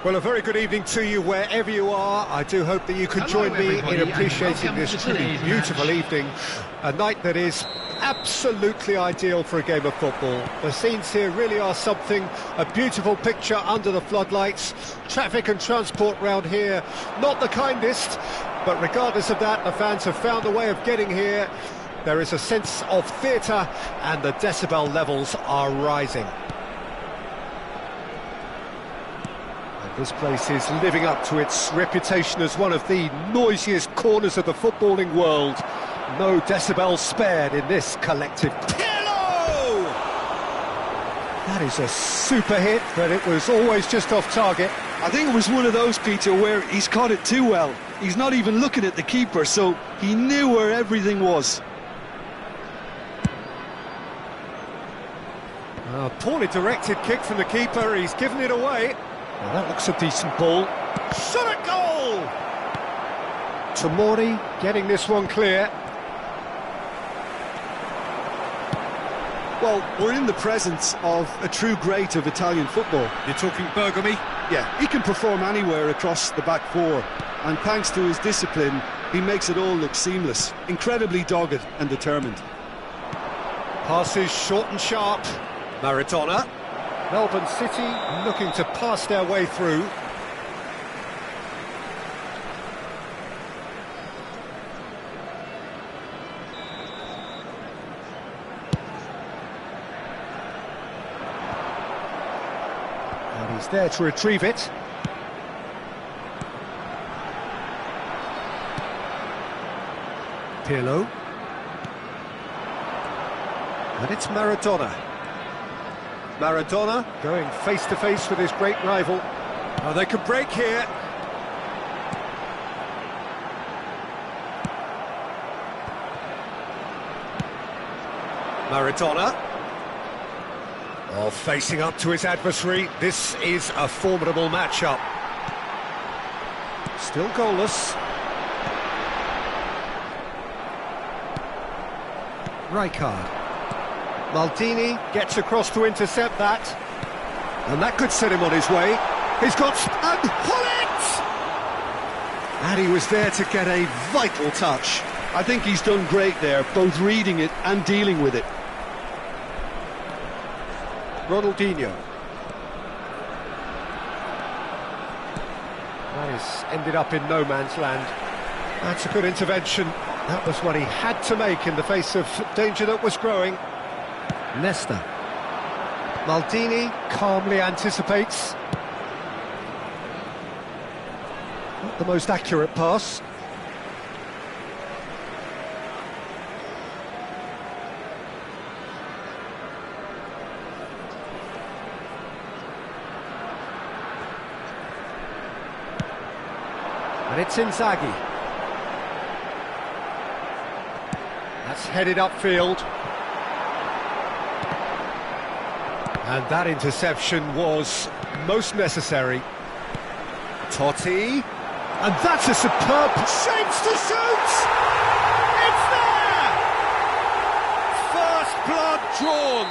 Well, a very good evening to you wherever you are. I do hope that you can join me in appreciating this truly beautiful evening. A night that is absolutely ideal for a game of football. The scenes here really are something. A beautiful picture under the floodlights. Traffic and transport round here, not the kindest. But regardless of that, the fans have found a way of getting here. There is a sense of theatre and the decibel levels are rising. This place is living up to its reputation as one of the noisiest corners of the footballing world. No decibels spared in this collective. Pirlo! That is a super hit, but it was always just off target. I think it was one of those, Peter, where he's caught it too well. He's not even looking at the keeper, so he knew where everything was. A poorly directed kick from the keeper, he's given it away. Well, that looks a decent ball. Shot at goal! Tomori getting this one clear. Well, we're in the presence of a true great of Italian football. You're talking Bergami? Yeah, he can perform anywhere across the back four, and thanks to his discipline, he makes it all look seamless. Incredibly dogged and determined. Passes short and sharp. Maradona. Melbourne City looking to pass their way through. And he's there to retrieve it. Pirlo. And it's Maradona. Maradona going face-to-face with his great rival. Oh, they could break here. Maradona. Oh, facing up to his adversary. This is a formidable matchup. Still goalless. Rijkaard. Maldini gets across to intercept that. And that could set him on his way. He's got... and Gullit! And he was there to get a vital touch. I think he's done great there, both reading it and dealing with it. Ronaldinho. That has ended up in no man's land. That's a good intervention. That was what he had to make in the face of danger that was growing. Nesta. Maldini calmly anticipates. Not the most accurate pass. And it's Inzaghi. That's headed upfield. And that interception was most necessary. Totti. And that's a superb shapes to shoot! It's there! First blood drawn.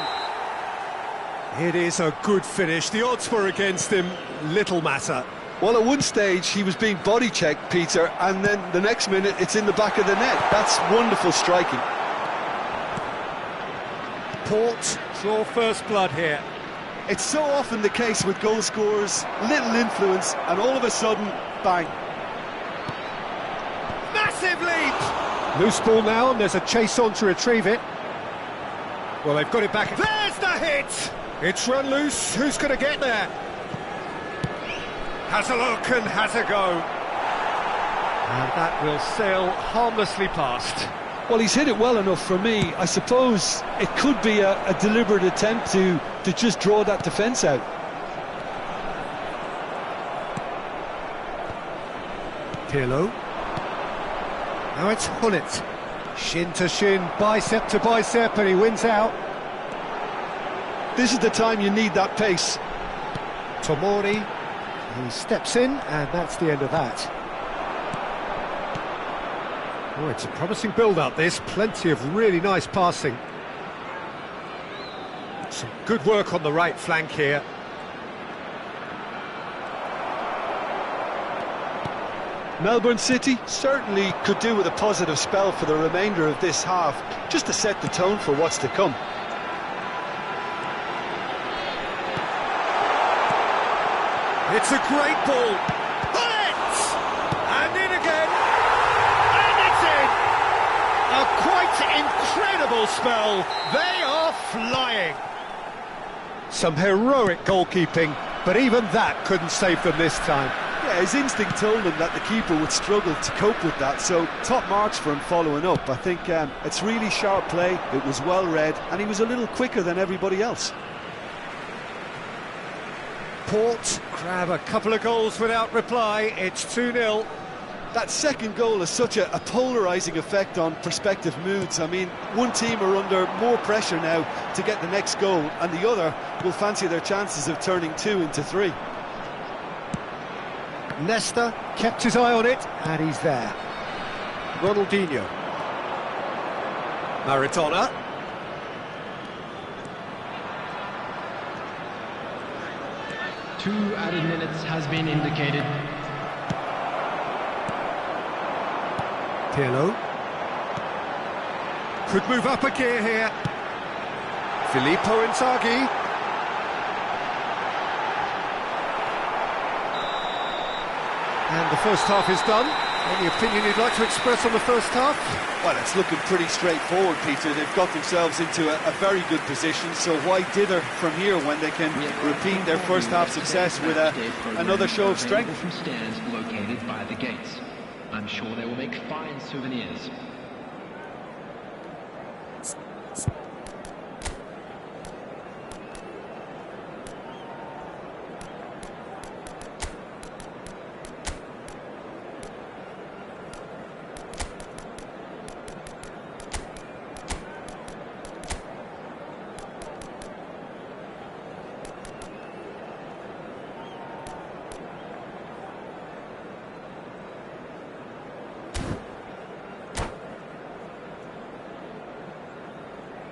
It is a good finish. The odds were against him. Little matter. Well, at one stage he was being body checked, Peter, and then the next minute it's in the back of the net. That's wonderful striking. Port draw first blood here. It's so often the case with goal scorers, little influence, and all of a sudden, bang. Massive leap! Loose ball now, and there's a chase on to retrieve it. Well, they've got it back. There's the hit! It's run loose. Who's going to get there? Has a look and has a go. And that will sail harmlessly past. Well, he's hit it well enough for me. I suppose it could be a deliberate attempt to just draw that defence out. Pirlo. Now it's Hullet. Shin to shin, bicep to bicep, and he wins out. This is the time you need that pace. Tomori. He steps in, and that's the end of that. Oh, it's a promising build-up, this. Plenty of really nice passing. Some good work on the right flank here. Melbourne City certainly could do with a positive spell for the remainder of this half, just to set the tone for what's to come. It's a great ball. Hullet! And in again. And it's in. A quite incredible spell. They are flying. Some heroic goalkeeping, but even that couldn't save them this time. Yeah, his instinct told him that the keeper would struggle to cope with that, so top marks for him following up. I think it's really sharp play, it was well read, and he was a little quicker than everybody else. Port grab a couple of goals without reply. It's 2-0. That second goal has such a polarising effect on prospective moods. I mean, one team are under more pressure now to get the next goal, and the other will fancy their chances of turning 2 into 3. Nesta kept his eye on it, and he's there. Ronaldinho. Maradona. 2 added minutes has been indicated. Pirlo. Could move up a gear here. Filippo Inzaghi. And the first half is done. Any opinion you'd like to express on the first half? Well, it's looking pretty straightforward, Peter. They've got themselves into a very good position, so why dither from here when they can repeat their first half success with another show of strength? From stands located by the gates. I'm sure they will make fine souvenirs.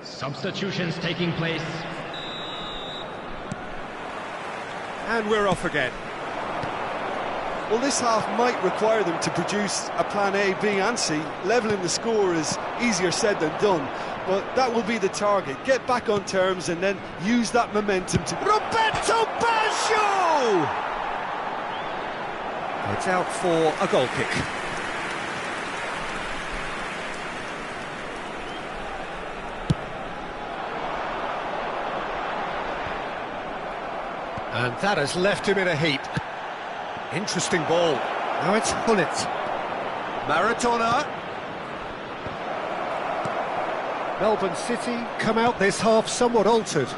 Substitutions taking place. And we're off again. Well, this half might require them to produce a plan A, B and C. Levelling the score is easier said than done, but that will be the target. Get back on terms and then use that momentum to... Roberto Baggio! It's out for a goal kick. And that has left him in a heap. Interesting ball. Now it's Gullit. Maradona. Melbourne City come out this half somewhat altered.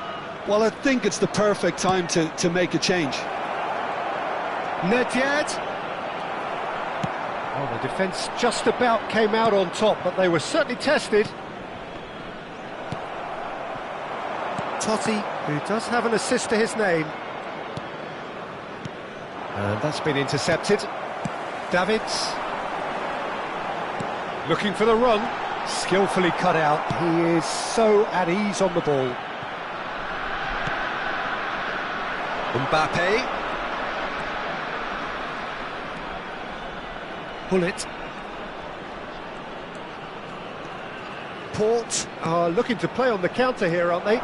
Well, I think it's the perfect time to make a change. Nedved. Well, the defence just about came out on top, but they were certainly tested. Totti, who does have an assist to his name. And that's been intercepted. Davids. Looking for the run. Skillfully cut out. He is so at ease on the ball. Mbappe. Gullit. Port are looking to play on the counter here, aren't they?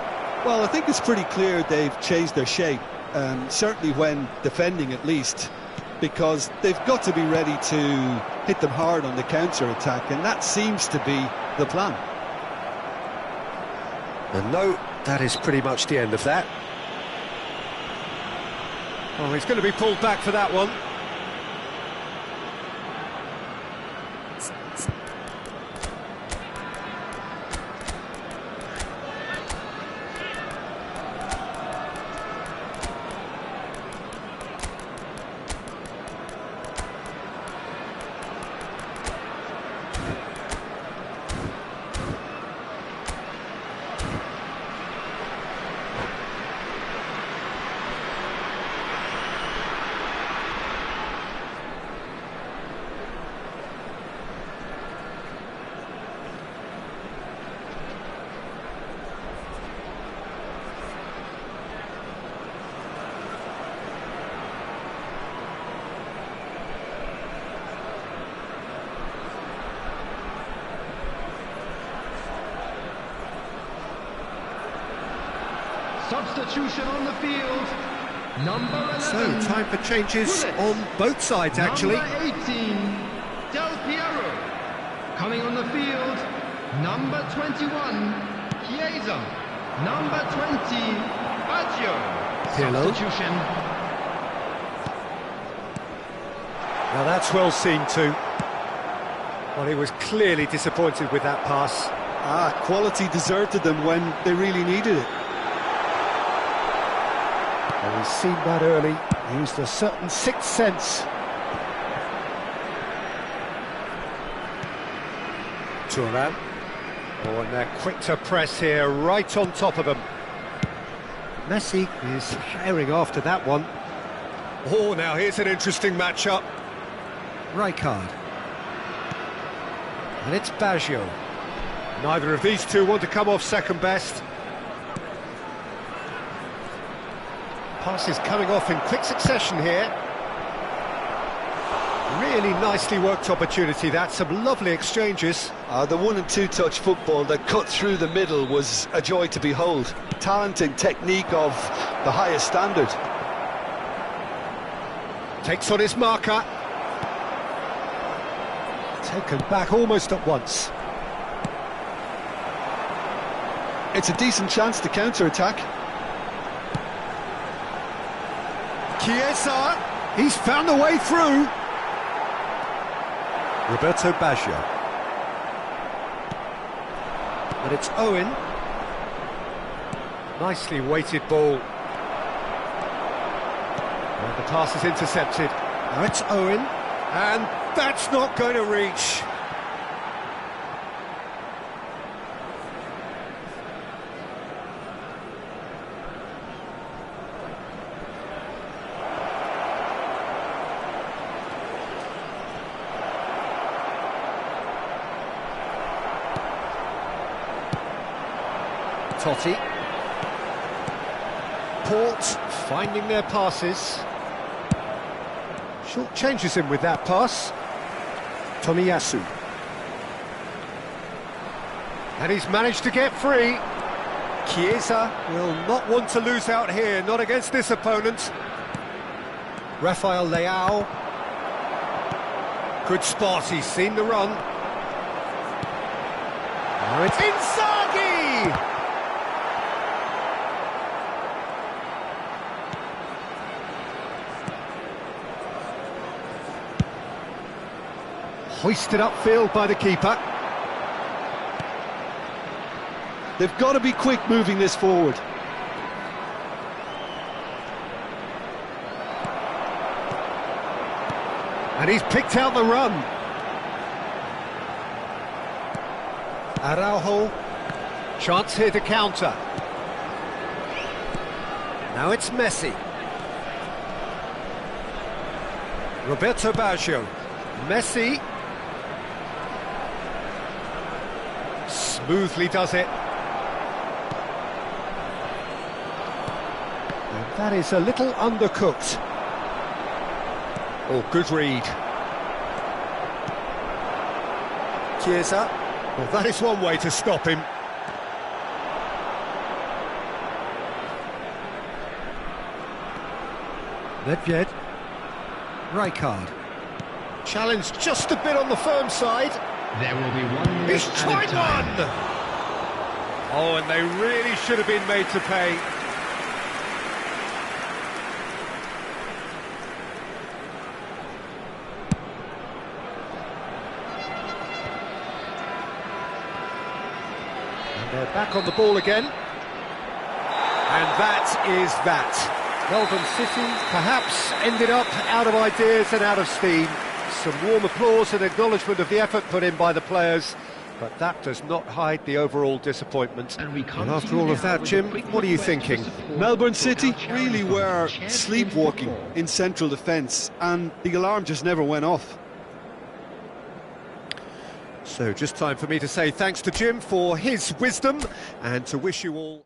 Well, I think it's pretty clear they've changed their shape, certainly when defending at least, because they've got to be ready to hit them hard on the counter-attack, and that seems to be the plan. And no, that is pretty much the end of that. Oh, he's going to be pulled back for that one. Substitution on the field. Number 11. So, time for changes on both sides, actually. Number 18, Del Piero. Coming on the field, number 21, Chiesa. Number 20, Baggio. Pirlo. Substitution. Now that's well seen too. Well, he was clearly disappointed with that pass. Quality deserted them when they really needed it. And he's seen that early, used a certain sixth sense. Thuram. Oh, and they're quick to press here, right on top of them. Messi is herring after that one. Oh, now here's an interesting matchup. Rijkaard. And it's Baggio. Neither of these two want to come off second best. Passes coming off in quick succession here. Really nicely worked opportunity, that. Some lovely exchanges. The 1- and 2-touch football that cut through the middle was a joy to behold. Talent and technique of the highest standard. Takes on his marker. Taken back almost at once. It's a decent chance to counter-attack. Chiesa, he's found a way through. Roberto Baggio. But it's Owen. Nicely weighted ball. And the pass is intercepted. Now it's Owen. And that's not going to reach. Totti. Port finding their passes. Short changes him with that pass. Tomiyasu. And he's managed to get free. Chiesa will not want to lose out here, not against this opponent. Rafael Leao. Good spot, he's seen the run. Now it's Inzaghi! Hoisted upfield by the keeper. They've got to be quick moving this forward. And he's picked out the run. Araujo. Chance here to counter. Now it's Messi. Roberto Baggio. Messi. Smoothly does it. And that is a little undercooked. Oh, good read. Chiesa. Well, that is one way to stop him. Nedved. Rijkaard. Challenge just a bit on the firm side. There will be 1 minute. He's tried one! Oh, and they really should have been made to pay. And they're back on the ball again. And that is that. Melbourne City perhaps ended up out of ideas and out of steam. Some warm applause and acknowledgement of the effort put in by the players, but that does not hide the overall disappointment. And after all of that, Jim, what are you thinking? Melbourne City really were sleepwalking in central defence, and the alarm just never went off. So just time for me to say thanks to Jim for his wisdom and to wish you all...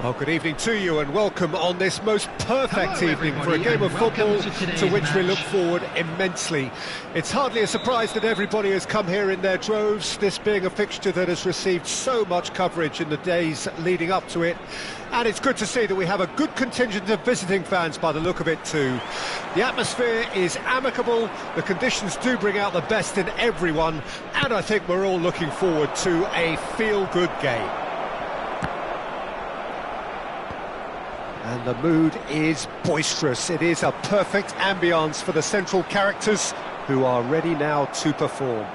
Well, good evening to you and welcome on this most perfect Hello, evening for a everybody, game of and welcome football to today's to which we match. look forward immensely. It's hardly a surprise that everybody has come here in their droves, this being a fixture that has received so much coverage in the days leading up to it. And it's good to see that we have a good contingent of visiting fans by the look of it too. The atmosphere is amicable, the conditions do bring out the best in everyone, and I think we're all looking forward to a feel-good game. And the mood is boisterous. It is a perfect ambience for the central characters who are ready now to perform.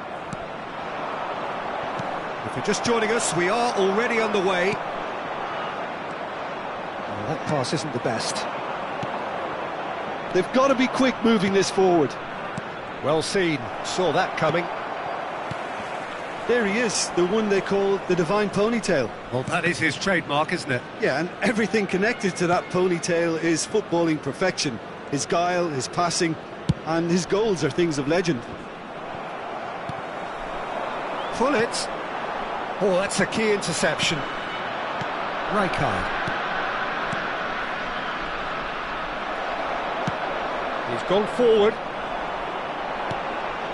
If you're just joining us, we are already underway. Well, that pass isn't the best. They've got to be quick moving this forward. Well seen, saw that coming. There he is, the one they call the Divine Ponytail. Well, that is his trademark, isn't it? Yeah, and everything connected to that ponytail is footballing perfection. His guile, his passing, and his goals are things of legend. Pull it. Oh, that's a key interception. Rijkaard. He's gone forward.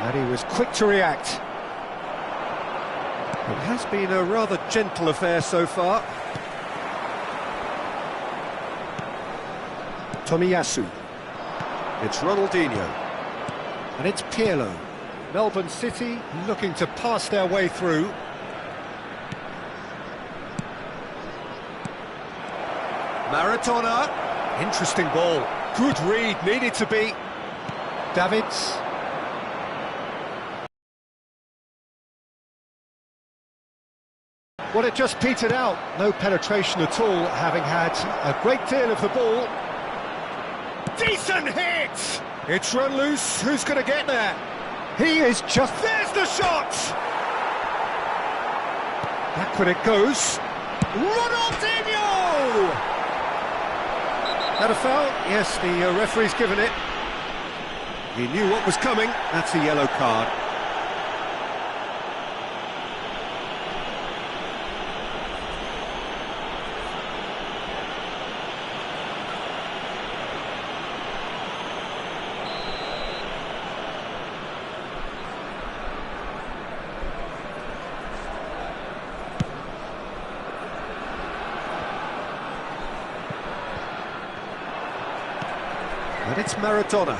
And he was quick to react. It has been a rather gentle affair so far. Tomiyasu. It's Ronaldinho. And it's Pirlo. Melbourne City looking to pass their way through. Maradona. Interesting ball. Good read, needed to be. Davids. Well, it just petered out. No penetration at all, having had a great deal of the ball. Decent hit! It's run loose. Who's going to get there? He is just... There's the shot! Backward it goes. Ronaldinho! That a foul? Yes, the referee's given it. He knew what was coming. That's a yellow card. And it's Maradona.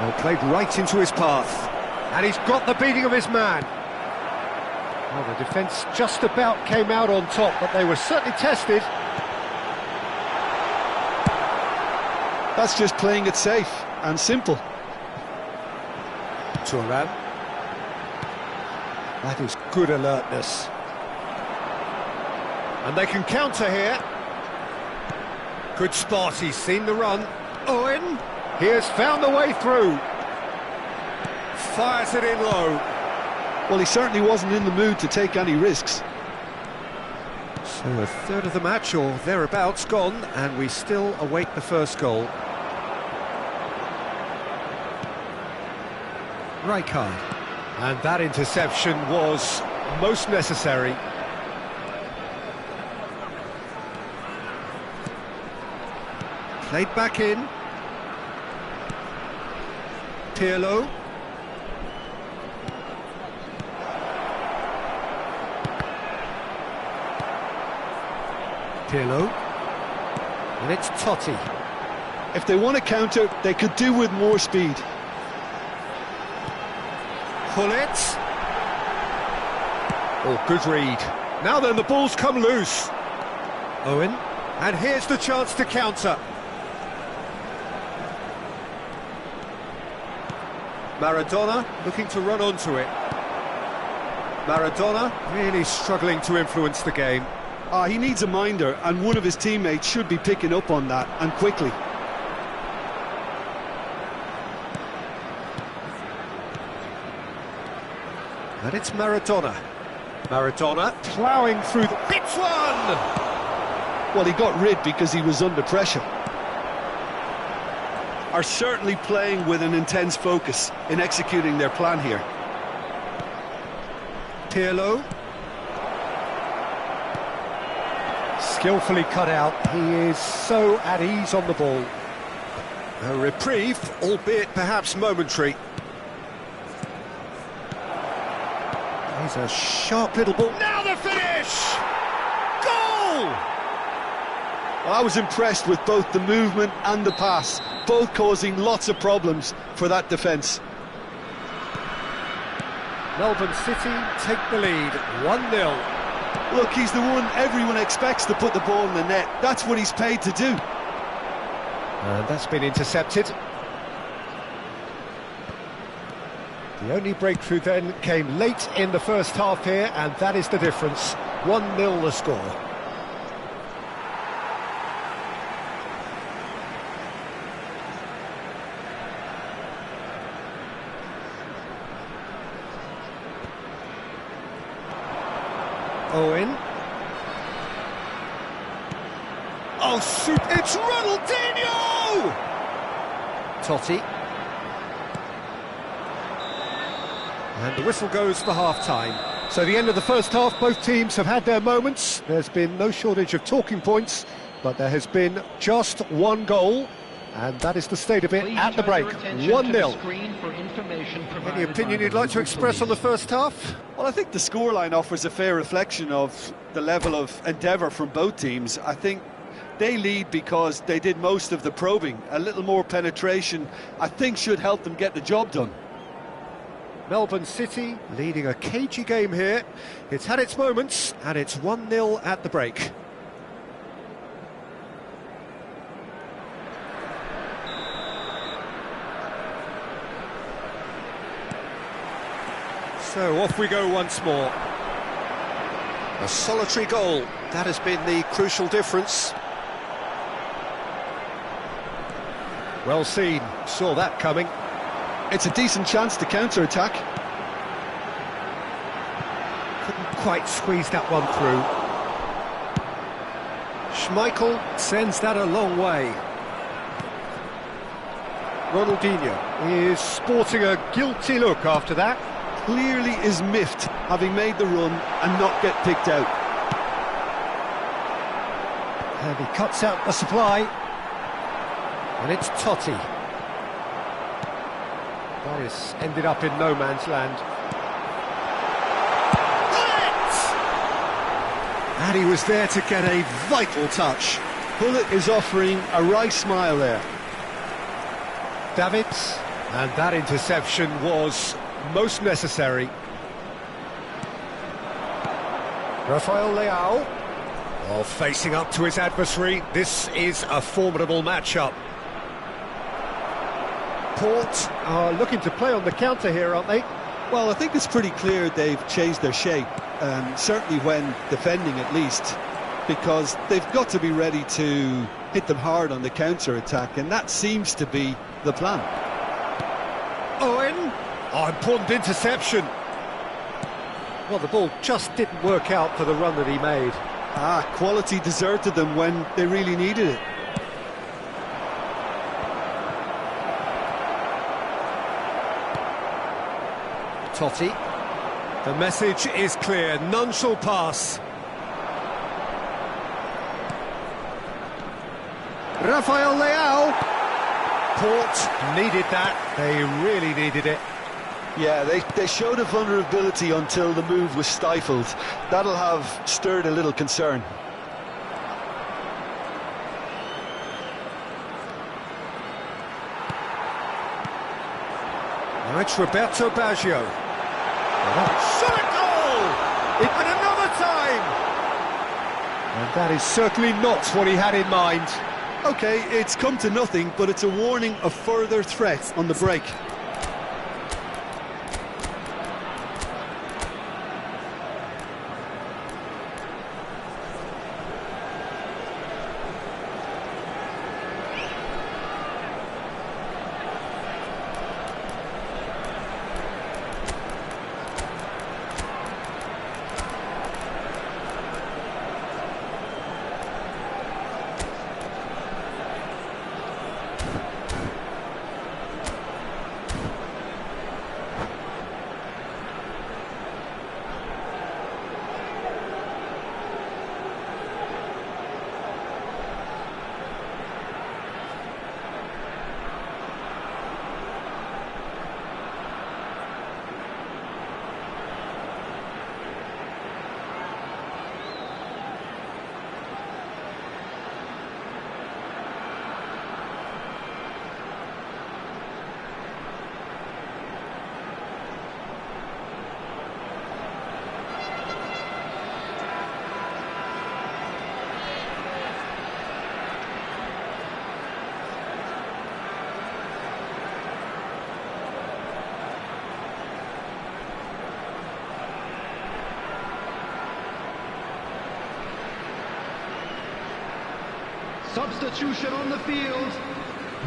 Well, played right into his path. And he's got the beating of his man. Well, the defence just about came out on top, but they were certainly tested. That's just playing it safe and simple. Thuram. That is good alertness. And they can counter here. Good spot, he's seen the run. Owen, he has found the way through. Fires it in low. Well, he certainly wasn't in the mood to take any risks. So a third of the match, or thereabouts, gone, and we still await the first goal. Rijkaard. And that interception was most necessary. Played back in. Pirlo. Pirlo. And it's Totti. If they want to counter, they could do with more speed. Pull it. Oh, good read. Now then, the ball's come loose. Owen. And here's the chance to counter. Maradona looking to run onto it. Maradona really struggling to influence the game. He needs a minder, and one of his teammates should be picking up on that, and quickly. And it's Maradona. Maradona ploughing through the... It's one! Well, he got rid because he was under pressure. Are certainly playing with an intense focus in executing their plan here. Pirlo. Skillfully cut out. He is so at ease on the ball. A reprieve, albeit perhaps momentary. He's a sharp little ball. Now the finish! Goal! Well, I was impressed with both the movement and the pass, both causing lots of problems for that defence. Melbourne City take the lead, 1-0. Look, he's the one everyone expects to put the ball in the net. That's what he's paid to do. And that's been intercepted. The only breakthrough then came late in the first half here, and that is the difference. 1-0 the score. Owen. Oh, shoot, it's Ronaldinho! Totti. And the whistle goes for half-time. So the end of the first half, both teams have had their moments. There's been no shortage of talking points, but there has been just one goal, and that is the state of it at the break. 1-0. Any opinion you'd like to express on the first half? Well, I think the scoreline offers a fair reflection of the level of endeavour from both teams. I think they lead because they did most of the probing. A little more penetration, I think, should help them get the job done. Melbourne City leading a cagey game here. It's had its moments, and it's 1-0 at the break. So off we go once more. A solitary goal, that has been the crucial difference. Well seen, saw that coming. It's a decent chance to counter-attack. Couldn't quite squeeze that one through. Schmeichel sends that a long way. Ronaldinho is sporting a guilty look after that. Clearly is miffed, having made the run and not get picked out. And he cuts out the supply. And it's Totti. Boris ended up in no man's land. And he was there to get a vital touch. Bullet is offering a wry smile there. Davids, and that interception was most necessary. Rafael Leao, while facing up to his adversary. This is a formidable matchup. Port are looking to play on the counter here, aren't they? Well, I think it's pretty clear they've changed their shape, certainly when defending at least, because they've got to be ready to hit them hard on the counter-attack, and that seems to be the plan. Owen! Oh, important interception. Well, the ball just didn't work out for the run that he made. Quality deserted them when they really needed it. Totti. The message is clear, none shall pass. Rafael Leao. Port needed that, they really needed it. Yeah, they showed a vulnerability until the move was stifled. That'll have stirred a little concern. Now it's Roberto Baggio. Shot a goal! And another time! And that is certainly not what he had in mind. OK, it's come to nothing, but it's a warning of further threat on the break. Substitution on the field.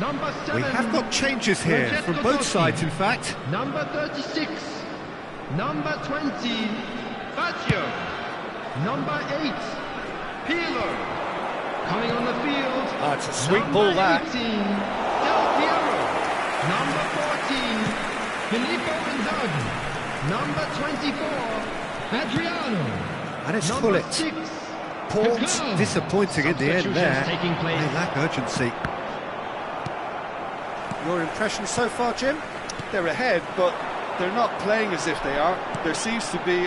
Number 7. We have got changes here from both sides, in fact. Number 36. Number 20. Fazio. Number 8. Peeler. Coming on the field. It's a sweet ball, that. 18. Del Piero. Number 14. Filippo Inzaghi. Number 24. Adriano. And it's Number Gullit. 6. Port Kaká. disappointing in the end there. Taking place. They lack urgency. Your impression so far, Jim? They're ahead, but they're not playing as if they are. There seems to be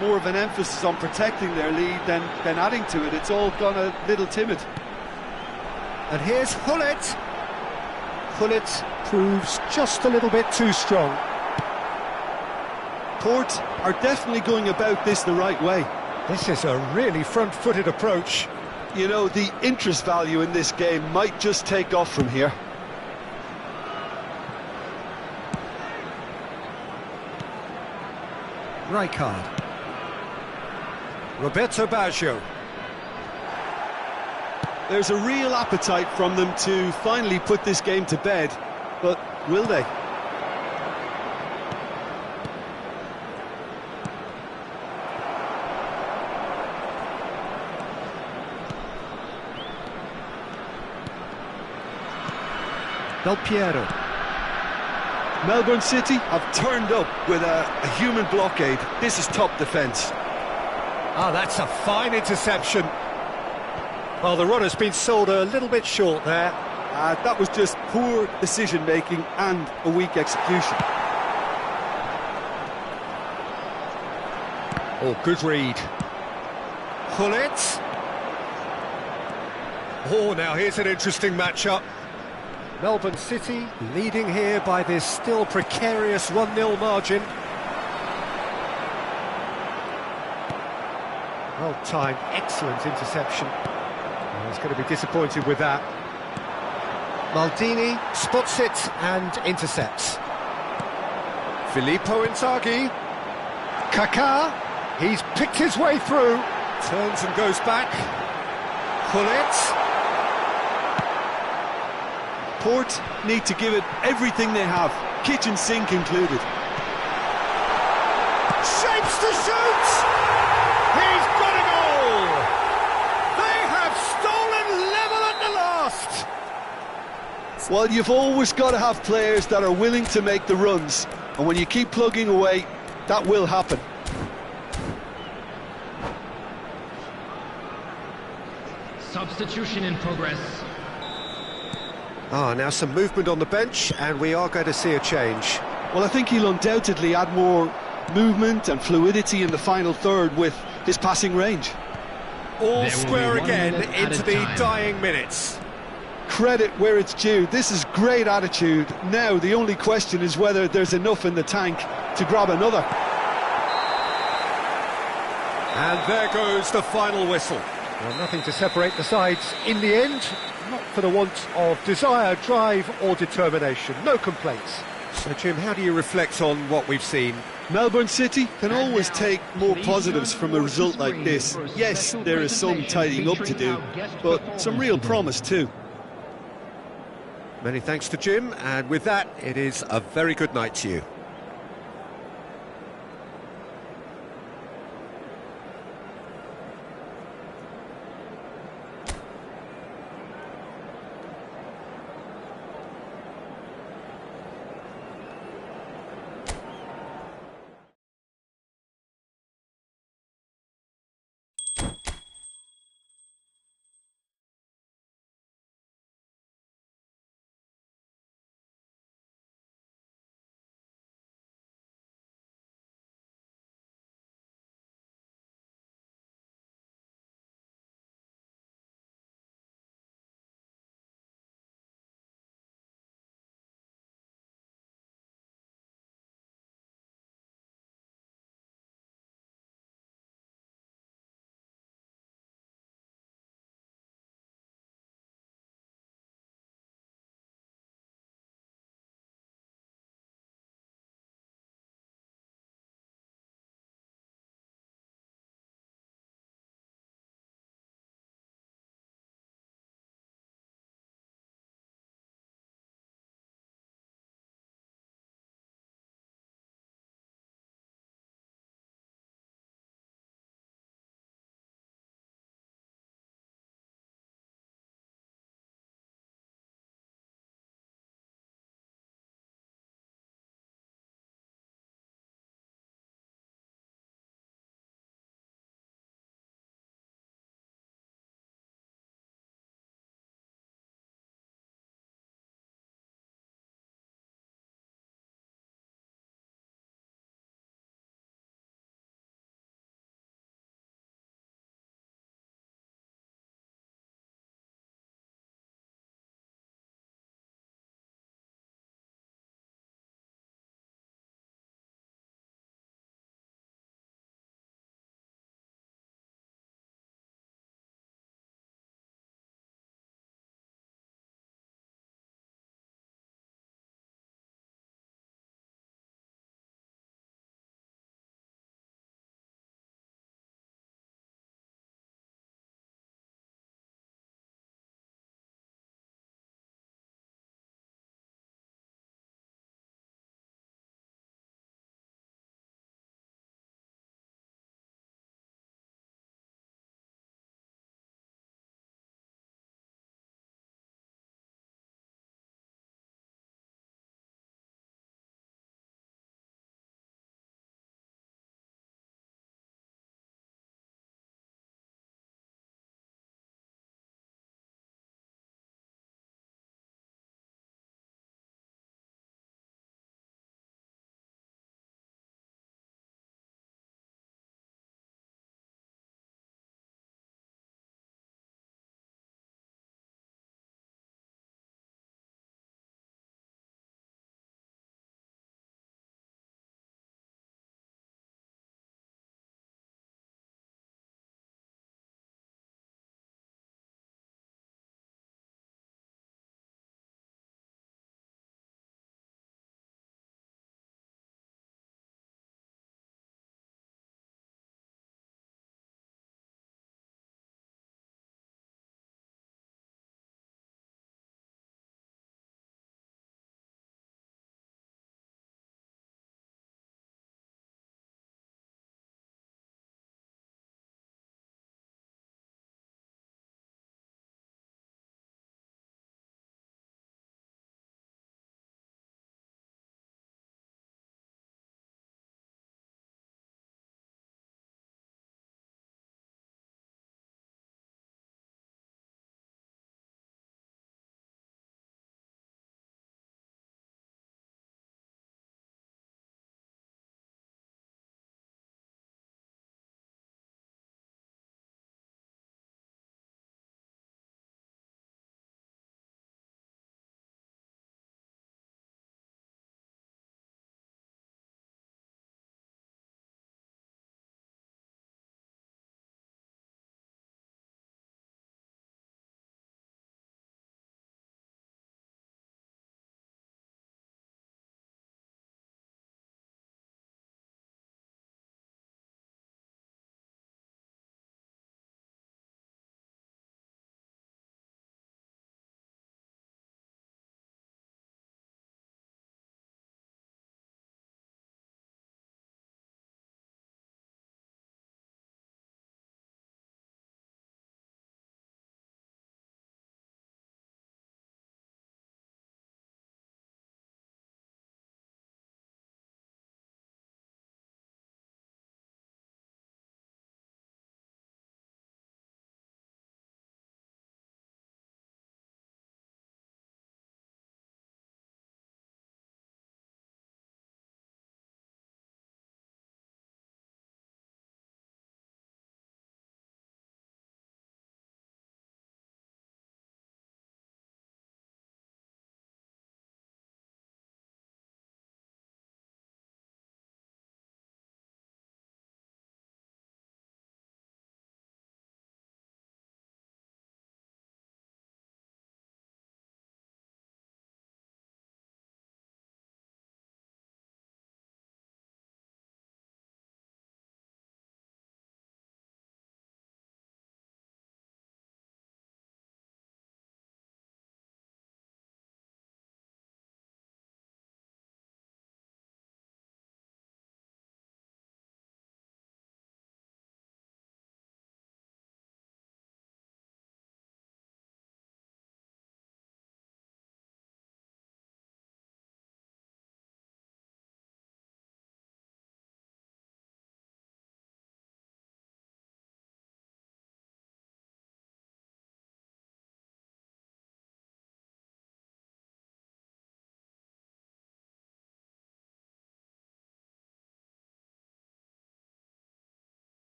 more of an emphasis on protecting their lead than adding to it. It's all gone a little timid. And here's Gullit. Gullit proves just a little bit too strong. Port are definitely going about this the right way. This is a really front-footed approach. You know, the interest value in this game might just take off from here. Rijkaard. Roberto Baggio. There's a real appetite from them to finally put this game to bed, but will they? Del Piero. Melbourne City have turned up with a human blockade. This is top defence. Ah, that's a fine interception. Well, the runner's been sold a little bit short there. That was just poor decision-making and a weak execution. Oh, good read. Gullit. Oh, now here's an interesting matchup. Melbourne City leading here by this still precarious 1-0 margin. Well timed, excellent interception. Oh, he's going to be disappointed with that. Maldini spots it and intercepts. Filippo Inzaghi. Kaká, he's picked his way through. Turns and goes back. Gullit. Port need to give it everything they have, kitchen sink included. Shapes to shoot! He's got a goal! They have stolen level at the last! Well, you've always got to have players that are willing to make the runs, and when you keep plugging away, that will happen. Substitution in progress. Now some movement on the bench, and we are going to see a change. Well, I think he'll undoubtedly add more movement and fluidity in the final third with his passing range. All square again into the dying minutes. Credit where it's due. This is great attitude. Now the only question is whether there's enough in the tank to grab another. And there goes the final whistle. Well, nothing to separate the sides in the end. Not for the want of desire, drive or determination. No complaints. So, Jim, how do you reflect on what we've seen? Melbourne City can always take more positives from a result like this. Yes, there is some tidying up to do, but some real promise too. Many thanks to Jim, and with that, it is a very good night to you.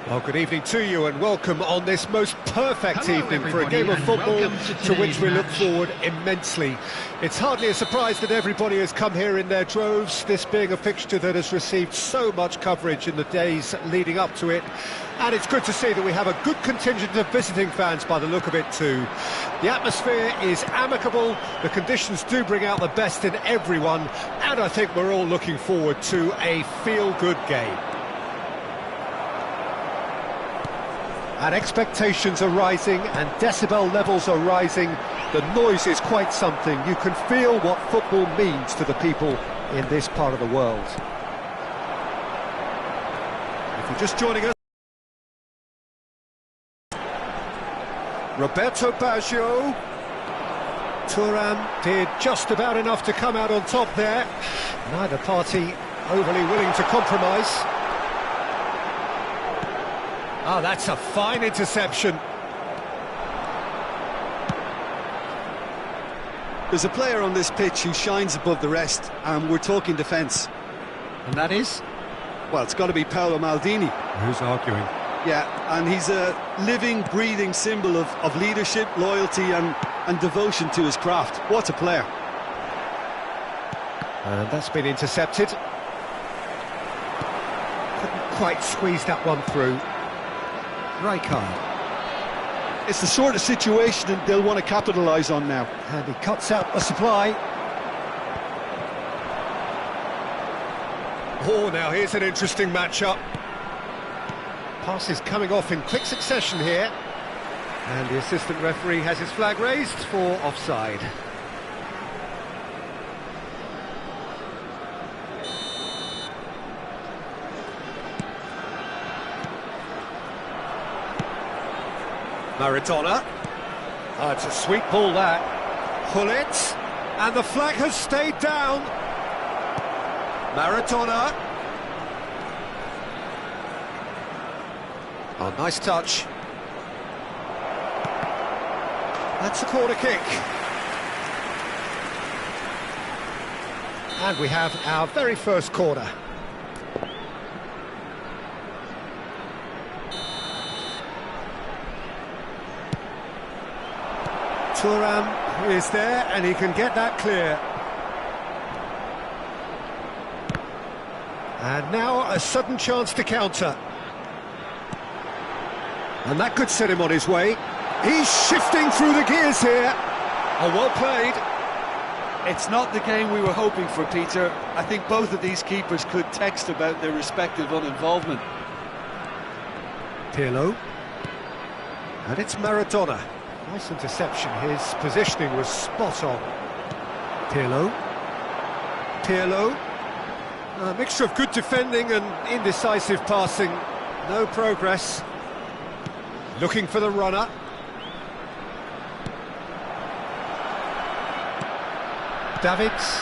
Well, good evening to you and welcome on this most perfect Hello, evening for a game of everybody, football and welcome to which we today's look match. forward immensely. It's hardly a surprise that everybody has come here in their droves, this being a fixture that has received so much coverage in the days leading up to it. And it's good to see that we have a good contingent of visiting fans by the look of it too. The atmosphere is amicable, the conditions do bring out the best in everyone, and I think we're all looking forward to a feel-good game. And expectations are rising and decibel levels are rising. The noise is quite something. You can feel what football means to the people in this part of the world. If you're just joining us, Roberto Baggio. Thuram did just about enough to come out on top there. Neither party overly willing to compromise. Oh, that's a fine interception. There's a player on this pitch who shines above the rest, and we're talking defence. And that is? Well, it's got to be Paolo Maldini. Who's arguing? Yeah, and he's a living, breathing symbol of leadership, loyalty and devotion to his craft. What a player. And that's been intercepted. Couldn't quite squeeze that one through. Rijkaard. It's the sort of situation that they'll want to capitalise on now. And he cuts out the supply. Oh, now here's an interesting matchup. Passes coming off in quick succession here. And the assistant referee has his flag raised for offside. Maradona. Oh, it's a sweet ball that. Gullit. And the flag has stayed down. Maradona. Oh, nice touch. That's a corner kick. And we have our very first corner. Thuram is there and he can get that clear. And now a sudden chance to counter. And that could set him on his way. He's shifting through the gears here. Oh, well played. It's not the game we were hoping for, Peter. I think both of these keepers could text about their respective uninvolvement. Pirlo. And it's Maradona. Nice interception. His positioning was spot on. Pirlo. Pirlo. A mixture of good defending and indecisive passing. No progress. Looking for the runner. Davids.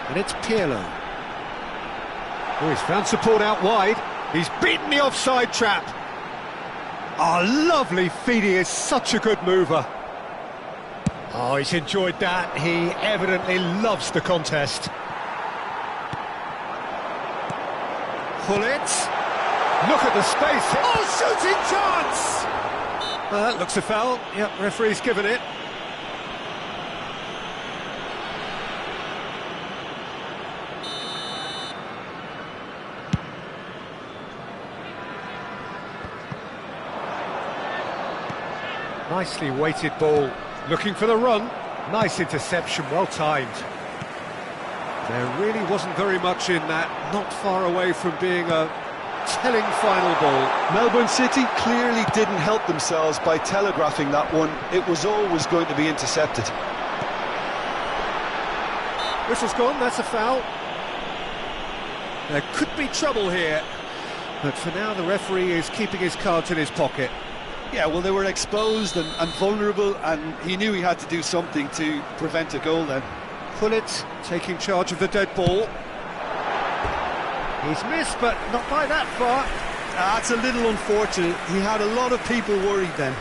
And it's Pirlo. Oh, he's found support out wide. He's beaten the offside trap. Oh, lovely feed. He is such a good mover. Oh, he's enjoyed that. He evidently loves the contest. Gullit. Look at the space. Oh, shooting chance! That looks a foul. Yep, referee's given it. Nicely weighted ball. Looking for the run. Nice interception, well timed. There really wasn't very much in that. Not far away from being a telling final ball. Melbourne City clearly didn't help themselves by telegraphing that one. It was always going to be intercepted. Whistle's gone, that's a foul. There could be trouble here, but for now the referee is keeping his cards in his pocket. Yeah, well, they were exposed and vulnerable, and he knew he had to do something to prevent a goal then. Gullit taking charge of the dead ball. He's missed, but not by that far. That's a little unfortunate. He had a lot of people worried then.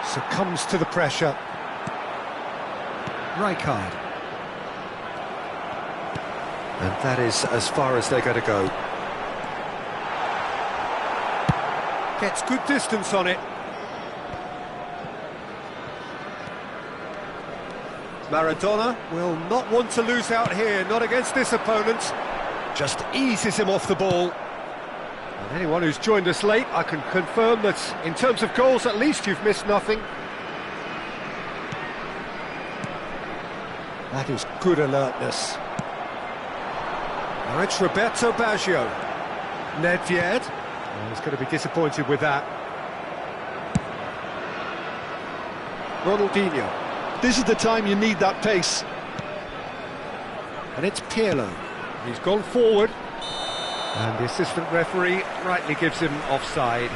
Succumbs to the pressure. Rijkaard. And that is as far as they're going to go. Gets good distance on it. Maradona will not want to lose out here, not against this opponent. Just eases him off the ball. And anyone who's joined us late, I can confirm that in terms of goals, at least you've missed nothing. That is good alertness. Now it's Roberto Baggio. Nedved. Oh, he's going to be disappointed with that. Ronaldinho. This is the time you need that pace. And it's Pirlo. He's gone forward. And the assistant referee rightly gives him offside.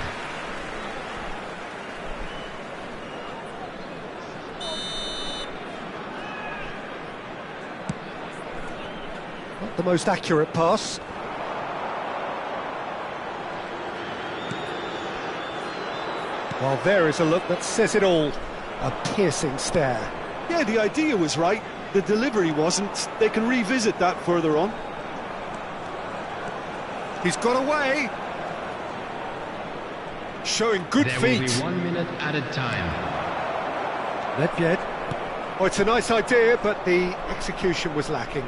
Not the most accurate pass. Well, there is a look that says it all. A piercing stare. Yeah, the idea was right. The delivery wasn't. They can revisit that further on. He's got away. Showing good feet. There will be 1 minute added time. Nedved. Oh, it's a nice idea, but the execution was lacking.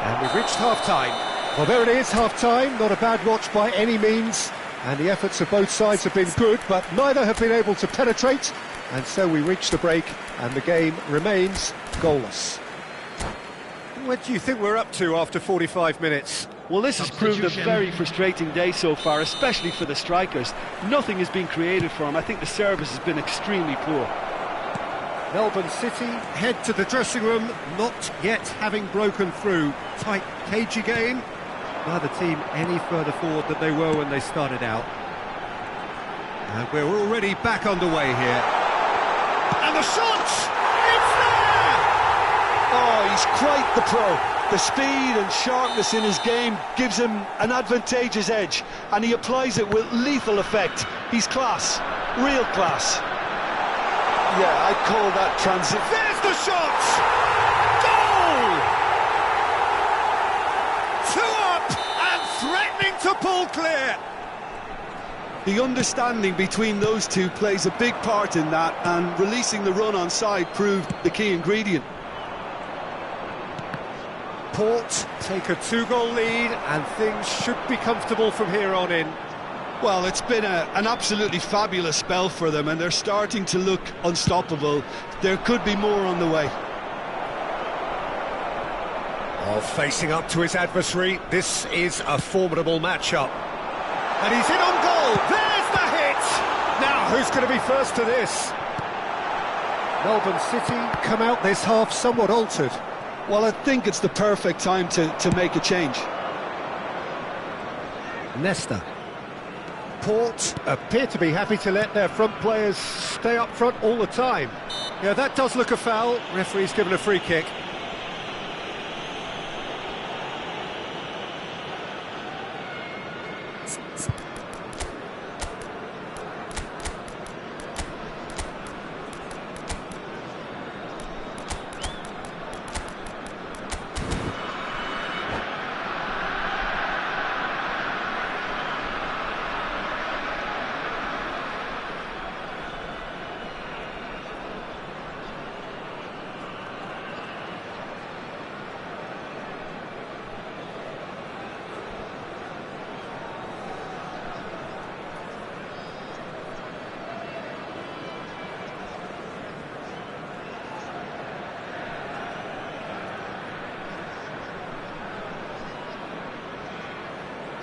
And we've reached half-time. Well, there it is, half-time. Not a bad watch by any means. And the efforts of both sides have been good, but neither have been able to penetrate. And so we reach the break, and the game remains goalless. What do you think we're up to after 45 minutes? Well, this has proved a very frustrating day so far, especially for the strikers. Nothing has been created for them. I think the service has been extremely poor. Melbourne City head to the dressing room, not yet having broken through. Tight, cagey game. Neither team any further forward than they were when they started out. And we're already back underway here. And the shot! It's there! Oh, he's quite the pro. The speed and sharpness in his game gives him an advantageous edge, and he applies it with lethal effect. He's class, real class. Yeah, I'd call that transit. There's the shot! Goal! 2 up and threatening to pull clear. The understanding between those two plays a big part in that, and releasing the run on side proved the key ingredient. Port take a 2-goal lead, and things should be comfortable from here on in. Well, it's been an absolutely fabulous spell for them, and they're starting to look unstoppable. There could be more on the way. Oh, facing up to his adversary, this is a formidable matchup. And he's in on goal, there's the hit! Now, who's going to be first to this? Melbourne City come out this half somewhat altered. Well, I think it's the perfect time to make a change. Nesta. Port appear to be happy to let their front players stay up front all the time. Yeah, that does look a foul. Referee's given a free kick.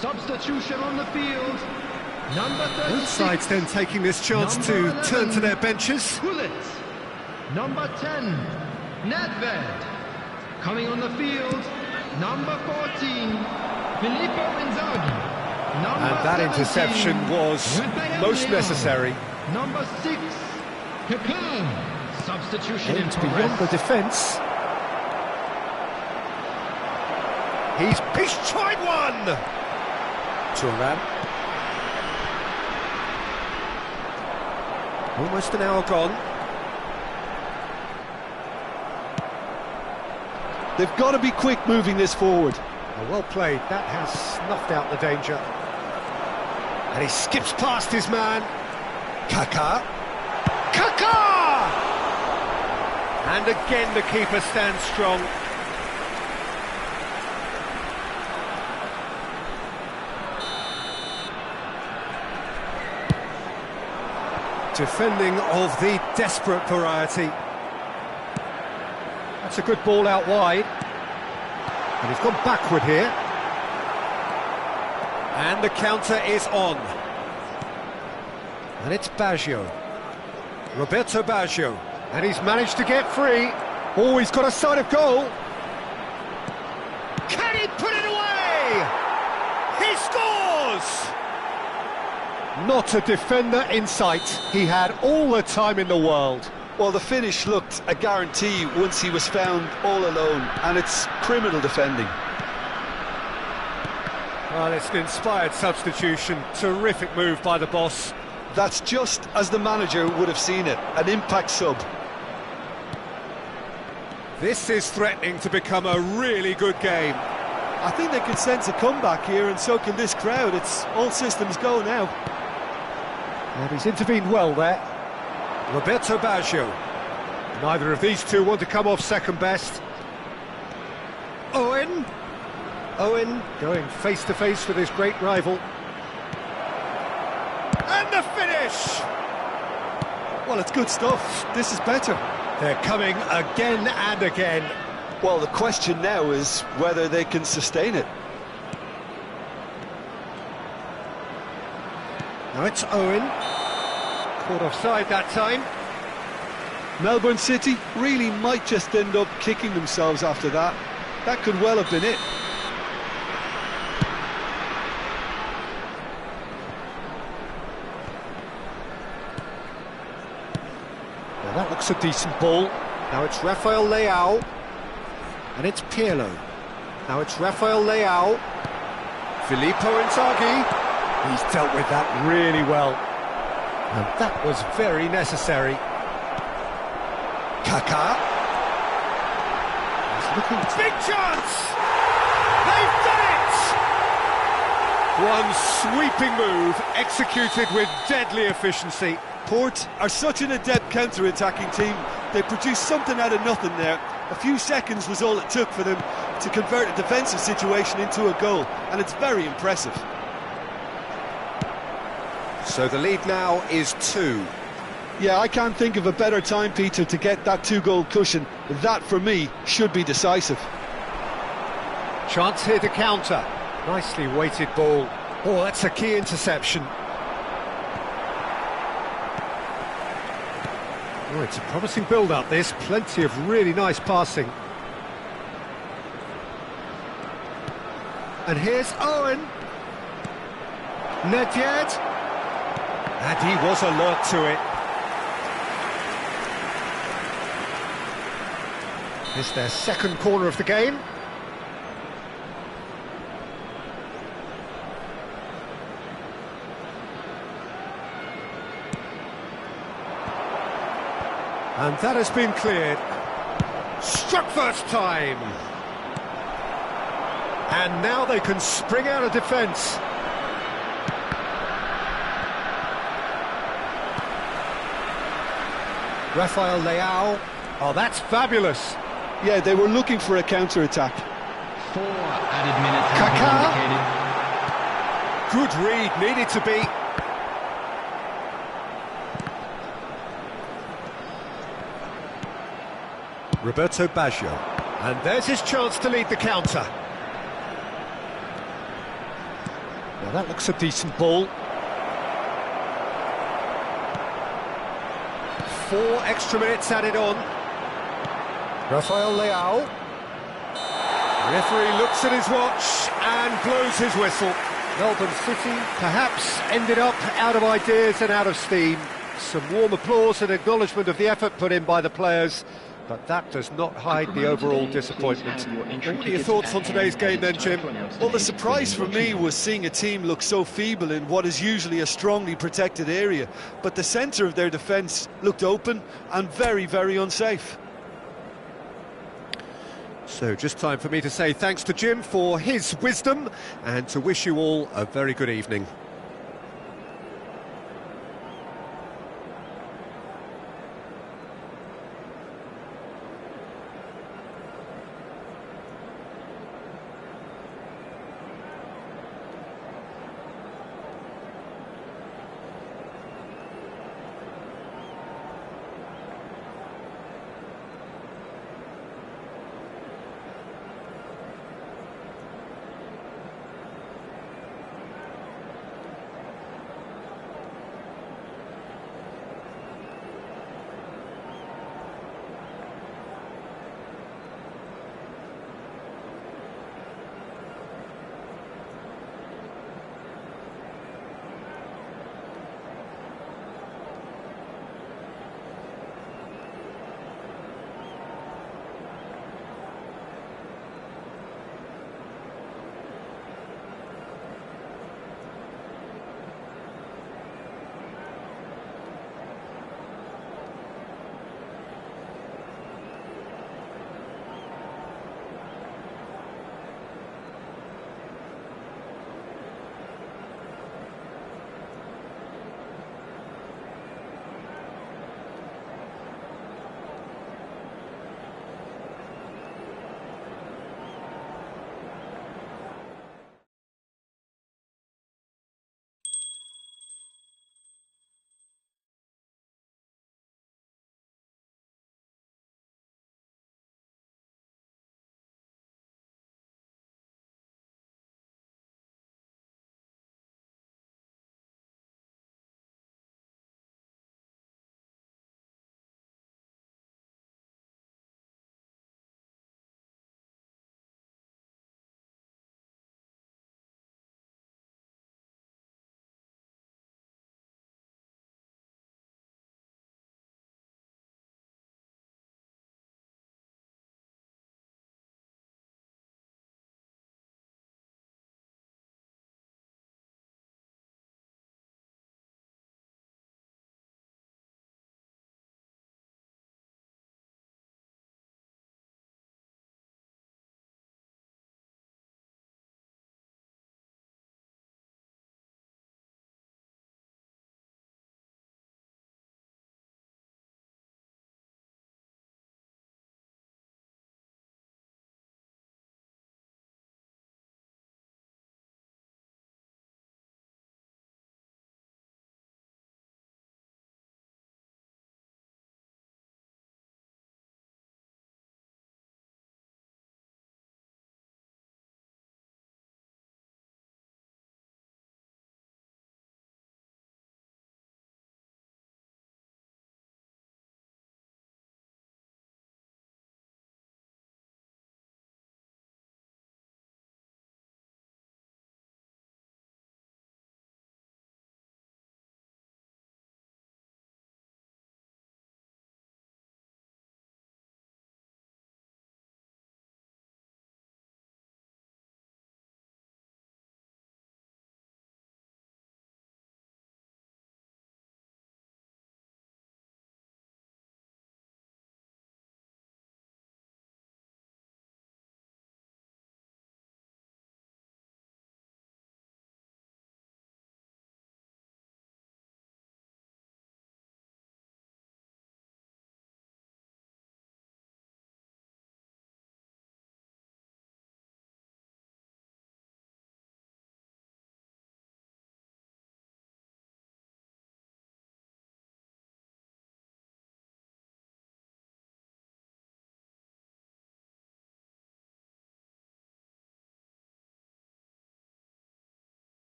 Substitution on the field. Number 36. Both sides then taking this chance to 11, turn to their benches. Gullit. Number 10, Nedved. Coming on the field, number 14, Filippo Inzaghi. And that interception was most necessary. Number 6, Kaká. Substitution in Aimed beyond the defence. He's tried one! Thuram. Almost an hour gone. They've got to be quick moving this forward. Oh, well played. That has snuffed out the danger. And he skips past his man. Kaká. Kaká! And again the keeper stands strong. Defending of the desperate variety. That's a good ball out wide. And he's gone backward here. And the counter is on. And it's Baggio. Roberto Baggio. And he's managed to get free. Oh, he's got a sight of goal. Can he put it away? He scores! Not a defender in sight. He had all the time in the world. Well, the finish looked a guarantee once he was found all alone, and it's criminal defending. Well, it's an inspired substitution. Terrific move by the boss. That's just as the manager would have seen it, an impact sub. This is threatening to become a really good game. I think they can sense a comeback here, and so can this crowd. It's all systems go now. And he's intervened well there. Roberto Baggio. Neither of these two want to come off second best. Owen. Owen going face to face with his great rival. And the finish! Well, it's good stuff. This is better. They're coming again and again. Well, the question now is whether they can sustain it. Now it's Owen. Caught offside that time. Melbourne City really might just end up kicking themselves after that. That could well have been it. Now that looks a decent ball. Now it's Rafael Leao. And it's Pirlo. Now it's Rafael Leao. Filippo Inzaghi. He's dealt with that really well. And that was very necessary. Kaká. He's looking... Big chance! They've done it! One sweeping move, executed with deadly efficiency. Port are such an adept counter-attacking team. They produced something out of nothing there. A few seconds was all it took for them to convert a defensive situation into a goal, and it's very impressive. So the lead now is 2. Yeah, I can't think of a better time, Peter, to get that 2-goal cushion. That, for me, should be decisive. Chance here to counter. Nicely weighted ball. Oh, that's a key interception. Oh, it's a promising build-up, this. Plenty of really nice passing. And here's Owen. Nedved. And he was alert to it. It's their second corner of the game. And that has been cleared. Struck first time. And now they can spring out of defence. Rafael Leao. Oh, that's fabulous. Yeah, they were looking for a counter-attack. 4 added minutes have been Kaká. indicated. Good read, needed to be. Roberto Baggio. And there's his chance to lead the counter. Now that looks a decent ball. 4 extra minutes added on. Rafael Leao. Referee looks at his watch and blows his whistle. Melbourne City perhaps ended up out of ideas and out of steam. Some warm applause and acknowledgement of the effort put in by the players, but that does not hide the overall disappointment. What are your thoughts on today's game then, Jim? Well, the surprise for me was seeing a team look so feeble in what is usually a strongly protected area, but the centre of their defence looked open and very, very unsafe. So just time for me to say thanks to Jim for his wisdom and to wish you all a very good evening.